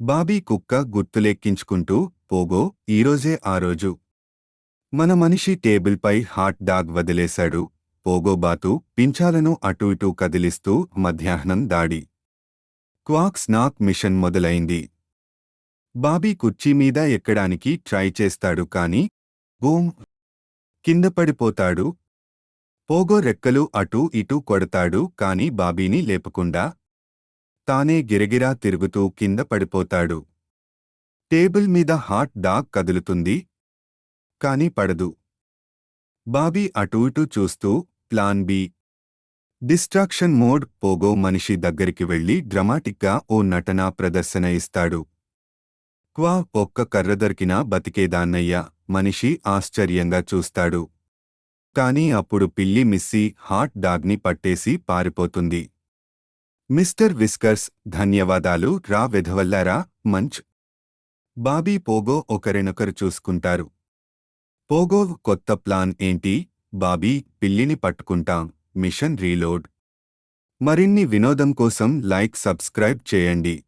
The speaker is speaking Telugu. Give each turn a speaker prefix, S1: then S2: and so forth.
S1: బాబీ కుక్క గుర్తులెక్కించుకుంటూ పోగో ఈరోజే ఆ రోజు. మన మనిషి టేబుల్పై హాట్ డాగ్ వదిలేశాడు. పోగోబాతు పించాలను అటూ ఇటూ కదిలిస్తూ మధ్యాహ్నం దాడి. క్వాక్ స్నాక్ మిషన్ మొదలైంది. బాబీ కుర్చీ మీద ఎక్కడానికి ట్రై చేస్తాడు కాని గోం కింద పడిపోతాడు. పోగో రెక్కలు అటూ ఇటూ కొడతాడు కాని బాబీని లేపకుండా తానే గిరగిరా తిరుగుతూ కింద పడిపోతాడు. టేబుల్ మీద హాట్ డాగ్ కదులుతుంది కాని పడదు. బాబీ అటూ ఇటూ చూస్తూ plan B distraction mode. Pogo మనిషి దగ్గరికి వెళ్లి డ్రమాటిక్గా ఓ నటనా ప్రదర్శన ఇస్తాడు. క్వా ఒక్క కర్ర దొరికినా బతికేదాన్నయ్యా. మనిషి ఆశ్చర్యంగా చూస్తాడు. కాని అప్పుడు పిల్లి మిస్సీ హాట్ డాగ్ని పట్టేసి పారిపోతుంది. మిస్టర్ విస్కర్స్ ధన్యవాదాలు రా వెధవల్లారా మంచ్. బాబీ పోగో ఒకరినొకరు చూసుకుంటారు. పోగో కొత్త ప్లాన్ ఏంటి? బాబీ పిల్లిని పట్టుకుంటాం. Mission reload. మరిన్ని వినోదం కోసం లైక్ సబ్స్క్రైబ్ చేయండి.